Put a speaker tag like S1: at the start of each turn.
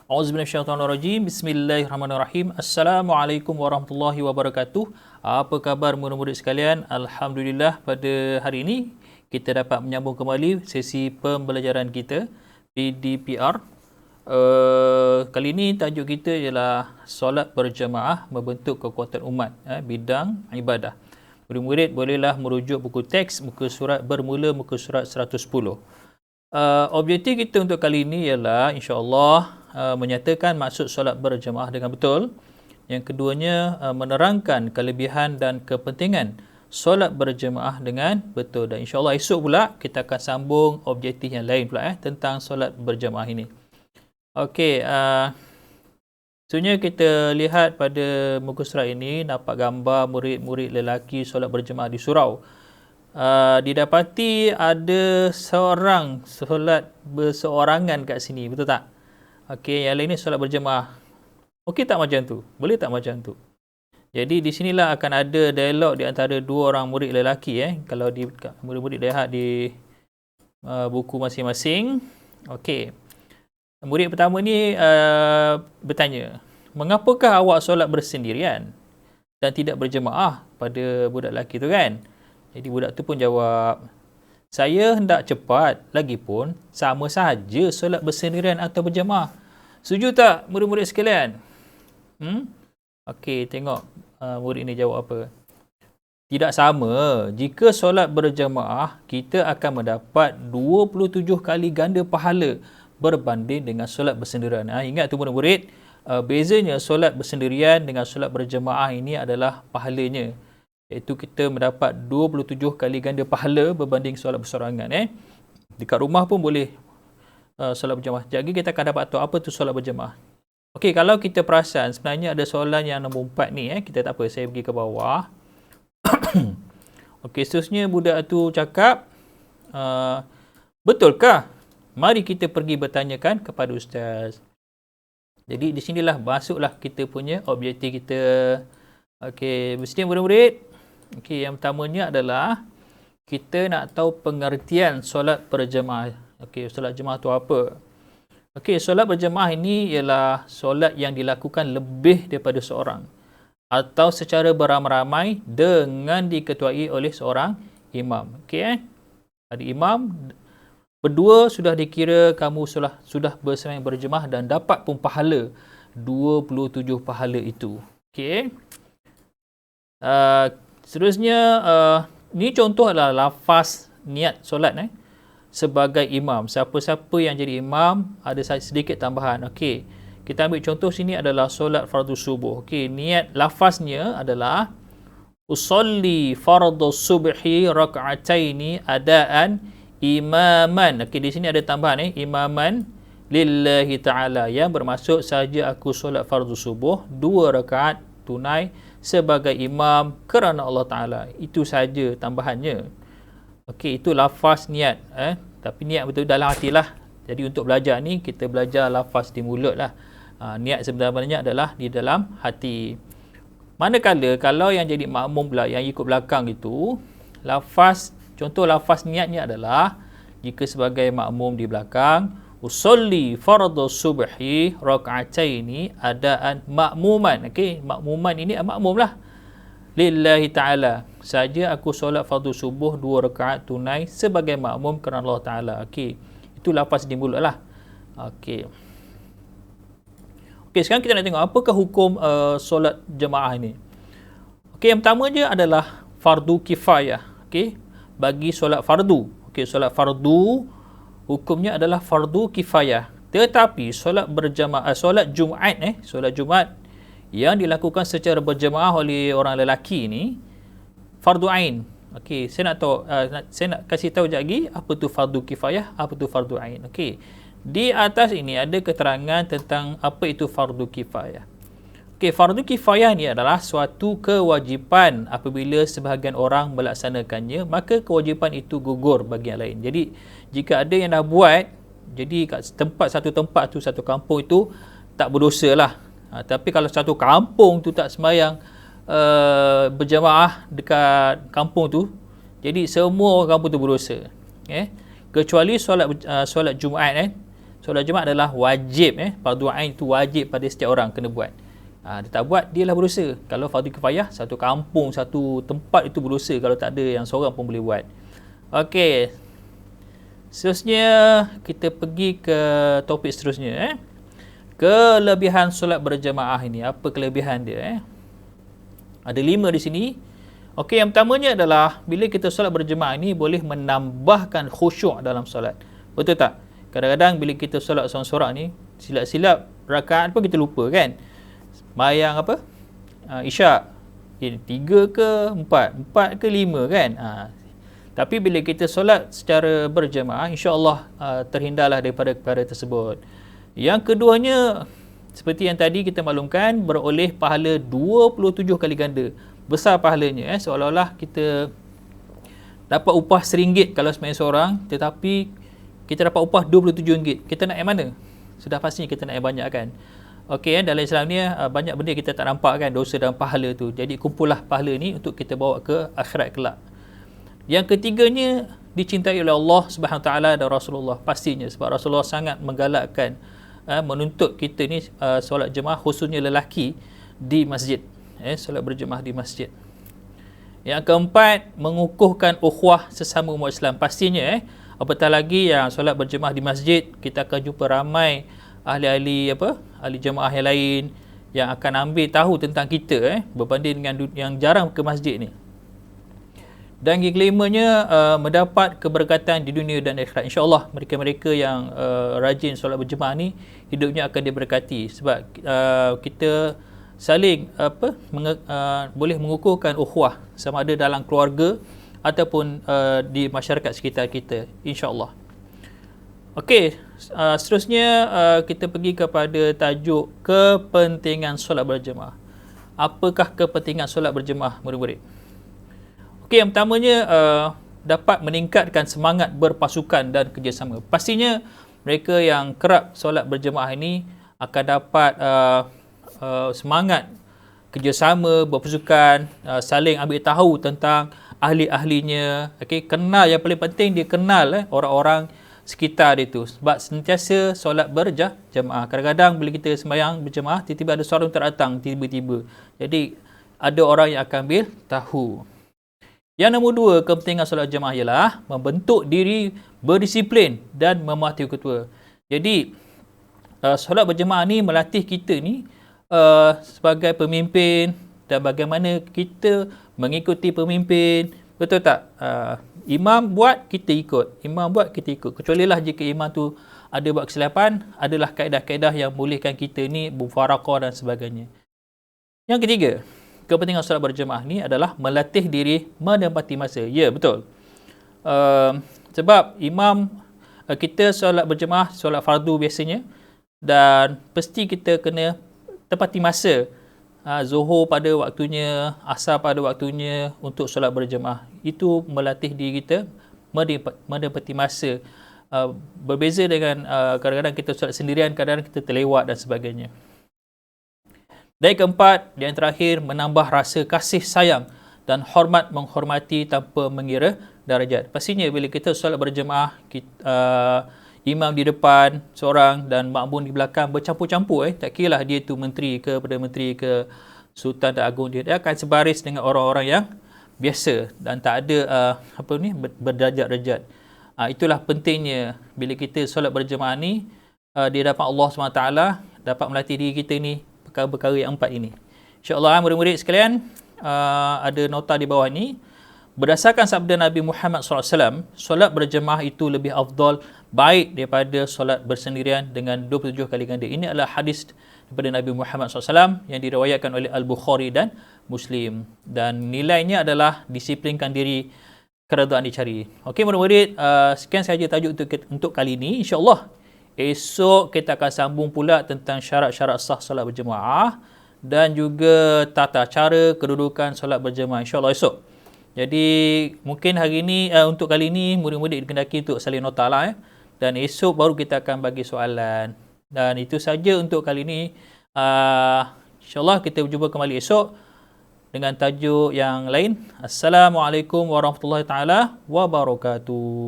S1: Auzubillahiminasyaitonirrajim. Bismillahirrahmanirrahim. Assalamualaikum warahmatullahi wabarakatuh. Apa khabar murid-murid sekalian? Alhamdulillah, pada hari ini kita dapat menyambung kembali sesi pembelajaran kita PDPR. Kali ini tajuk kita ialah solat berjemaah membentuk kekuatan umat, bidang ibadah. Murid-murid bolehlah merujuk buku teks muka surat bermula muka surat 110. Objektif kita untuk kali ini ialah insya-Allah menyatakan maksud solat berjemaah dengan betul. Yang keduanya, menerangkan kelebihan dan kepentingan solat berjemaah dengan betul. Dan insya-Allah esok pula kita akan sambung objektif yang lain pula tentang solat berjemaah ini. Okey, sebenarnya kita lihat pada muka surat ini nampak gambar murid-murid lelaki solat berjemaah di surau. Didapati ada seorang solat berseorangan kat sini, betul tak? Okey, yang lain ni solat berjemaah. Okey tak macam tu? Boleh tak macam tu? Jadi di sinilah akan ada dialog di antara dua orang murid lelaki kalau murid-murid lihat di buku masing-masing. Okey. Murid pertama ni bertanya, "Mengapakah awak solat bersendirian dan tidak berjemaah?" pada budak lelaki tu kan. Jadi budak tu pun jawab, "Saya hendak cepat, lagipun sama saja solat bersendirian atau berjemaah." Setuju tak murid-murid sekalian? Okey, tengok murid ini jawab apa. Tidak sama. Jika solat berjemaah, kita akan mendapat 27 kali ganda pahala berbanding dengan solat bersendirian. Ingat tu murid-murid, bezanya solat bersendirian dengan solat berjemaah ini adalah pahalanya. Iaitu kita mendapat 27 kali ganda pahala berbanding solat bersorangan. Dekat rumah pun boleh solat berjemaah. Jadi kita akan dapat tahu apa tu solat berjemaah. Okey, kalau kita perasan sebenarnya ada soalan yang nombor 4 ni. Kita tak apa, saya pergi ke bawah. Okey, seterusnya budak tu cakap, "Betulkah? Mari kita pergi bertanyakan kepada ustaz." Jadi di sinilah masuklah kita punya objektif kita. Okey, mesti murid-murid. Okey, yang pertamanya adalah kita nak tahu pengertian solat berjemaah. Okey, solat jemaah tu apa? Okey, solat berjemaah ini ialah solat yang dilakukan lebih daripada seorang atau secara beramai-ramai dengan diketuai oleh seorang imam. Okey, ada imam, berdua sudah dikira kamu sudah bersembahyang berjemaah dan dapat pun pahala 27 pahala itu. Okey. Seterusnya, ni contoh adalah lafaz niat solat sebagai imam. Siapa-siapa yang jadi imam ada sedikit tambahan. Okey, kita ambil contoh sini adalah solat fardu subuh. Okey, niat lafaznya adalah usolli fardu subhi rak'ataini adaan imaman. Okey, di sini ada tambahan imaman lillahi ta'ala, yang bermaksud saja aku solat fardu subuh 2 rakaat tunai sebagai imam kerana Allah Ta'ala. Itu saja tambahannya. Okey, itu lafaz niat. Tapi niat betul dalam hatilah. Jadi untuk belajar ni, kita belajar lafaz di mulut lah. Niat sebenarnya adalah di dalam hati. Manakala kalau yang jadi makmum pula, yang ikut belakang itu, contoh lafaz niatnya adalah, jika sebagai makmum di belakang, usolli fardu subhi rak'ataini adaan makmuman. Okey, makmuman ini makmum lah. Lillahi ta'ala, saja aku solat fardu subuh 2 rakaat tunai sebagai makmum kerana Allah Ta'ala. Okey, itu lafaz di mulut lah. Okey. Okey, sekarang kita nak tengok apakah hukum solat jemaah ini. Okey, yang pertama je adalah fardu kifayah. Okey, bagi solat fardu. Okey, solat fardu hukumnya adalah fardu kifayah. Tetapi solat berjemaah, solat Jumaat solat Jumaat yang dilakukan secara berjemaah oleh orang lelaki ni fardu ain. Okey, saya nak kasih tahu sekejap lagi apa tu fardu kifayah, apa tu fardu ain. Okey, di atas ini ada keterangan tentang apa itu fardu kifayah. Okey, fardu kifayah ni adalah suatu kewajipan. Apabila sebahagian orang melaksanakannya, maka kewajipan itu gugur bagi yang lain. Jadi jika ada yang dah buat, jadi kat satu tempat tu, satu kampung itu tak berdosa lah. Tapi kalau satu kampung tu tak sembahyang berjemaah dekat kampung tu, jadi semua orang kampung tu berdosa. Kecuali solat Jumaat solat jemaah adalah wajib. Fardu ain itu wajib pada setiap orang kena buat. Dia tak buat, dia lah berdosa. Kalau fardu kifayah, satu kampung, satu tempat itu berdosa kalau tak ada yang seorang pun boleh buat. Okey. Seterusnya kita pergi ke topik seterusnya. Kelebihan solat berjemaah ini. Apa kelebihan dia? Ada 5 di sini. Okey, yang pertamanya adalah bila kita solat berjemaah ini boleh menambahkan khusyuk dalam solat. Betul tak? Kadang-kadang bila kita solat seorang-seorang ni, silap-silap rakaat pun kita lupa kan? Mayang apa? Isyak. 3 ke 4? 4 ke 5 kan? Tapi bila kita solat secara berjemaah, insya-Allah terhindarlah daripada perkara tersebut. Yang keduanya, seperti yang tadi kita maklumkan, beroleh pahala 27 kali ganda. Besar pahalanya. Seolah-olah kita dapat upah RM1 kalau sembahyang seorang, tetapi kita dapat upah RM27. Kita nak yang mana? Sudah pastinya kita nak yang banyak kan? Okey, dalam Islam ni banyak benda kita tak nampak kan, dosa dan pahala tu. Jadi kumpullah pahala ni untuk kita bawa ke akhirat kelak. Yang ketiganya, dicintai oleh Allah Subhanahu Taala dan Rasulullah. Pastinya sebab Rasulullah sangat menggalakkan menuntut kita ni solat jemaah, khususnya lelaki di masjid. Solat berjemaah di masjid. Yang keempat, mengukuhkan ukhuwah sesama umat Islam. Pastinya apatah lagi yang solat berjemaah di masjid, kita akan jumpa ramai ahli-ahli ahli jemaah yang lain yang akan ambil tahu tentang kita berbanding dengan yang jarang ke masjid ni. Dan yang kelimanya, mendapat keberkatan di dunia dan akhirat. InsyaAllah mereka-mereka yang rajin solat berjemaah ni hidupnya akan diberkati sebab kita saling boleh mengukuhkan ukhuwah sama ada dalam keluarga ataupun di masyarakat sekitar kita, insya-Allah. Okey, seterusnya kita pergi kepada tajuk kepentingan solat berjemaah. Apakah kepentingan solat berjemaah, murid-murid? Okey, yang pertamanya dapat meningkatkan semangat berpasukan dan kerjasama. Pastinya mereka yang kerap solat berjemaah ini akan dapat semangat kerjasama, berpasukan, saling ambil tahu tentang ahli-ahlinya. Okey, kenal, yang paling penting dia kenal orang-orang sekitar dia tu. Sebab sentiasa solat berjemaah. Kadang-kadang bila kita sembahyang berjemaah, tiba-tiba ada seorang terdatang tiba-tiba. Jadi ada orang yang akan ambil tahu. Yang nombor 2, kepentingan solat jemaah ialah membentuk diri berdisiplin dan mematuhi ketua. Jadi solat berjemaah ni melatih kita ni sebagai pemimpin dan bagaimana kita mengikuti pemimpin. Betul tak? Imam buat, kita ikut. Imam buat, kita ikut. Kecuali lah jika imam tu ada buat kesilapan, adalah kaedah-kaedah yang bolehkan kita ni mufaraqah dan sebagainya. Yang ketiga, kepentingan solat berjemaah ni adalah melatih diri menempati masa. Ya, betul. Sebab imam, kita solat berjemaah, solat fardu biasanya, dan pasti kita kena tepati masa. Zuhur pada waktunya, asar pada waktunya untuk solat berjemaah. Itu melatih diri kita menepati masa. Berbeza dengan kadang-kadang kita solat sendirian, kadang-kadang kita terlewat dan sebagainya. Dan yang keempat, yang terakhir, menambah rasa kasih sayang dan hormat menghormati tanpa mengira darjat. Pastinya bila kita solat berjemaah, imam di depan seorang dan makmum di belakang bercampur-campur, tak kira lah dia tu menteri ke, Perdana Menteri ke, Sultan dan Agung, dia akan sebaris dengan orang-orang yang biasa dan tak ada berdarjat-darjat. Itulah pentingnya bila kita solat berjemaah ni, di hadapan Allah SWT, dapat melatih diri kita ni perkara-perkara yang 4 ini. InsyaAllah murid-murid sekalian, ada nota di bawah ni. Berdasarkan sabda Nabi Muhammad SAW, solat berjemaah itu lebih afdal, baik daripada solat bersendirian dengan 27 kali ganda. Ini adalah hadis daripada Nabi Muhammad SAW yang diriwayatkan oleh Al-Bukhari dan Muslim. Dan nilainya adalah disiplinkan diri, keredaan dicari. Okey murid-murid, sekian sahaja tajuk untuk kali ini. InsyaAllah esok kita akan sambung pula tentang syarat-syarat sah solat berjemaah dan juga tata cara kedudukan solat berjemaah. InsyaAllah esok. Jadi mungkin hari ini, untuk kali ini murid-murid dikendaki untuk salin nota lah. Dan esok baru kita akan bagi soalan. Dan itu saja untuk kali ini. InsyaAllah kita berjumpa kembali esok dengan tajuk yang lain. Assalamualaikum warahmatullahi taala wabarakatuh.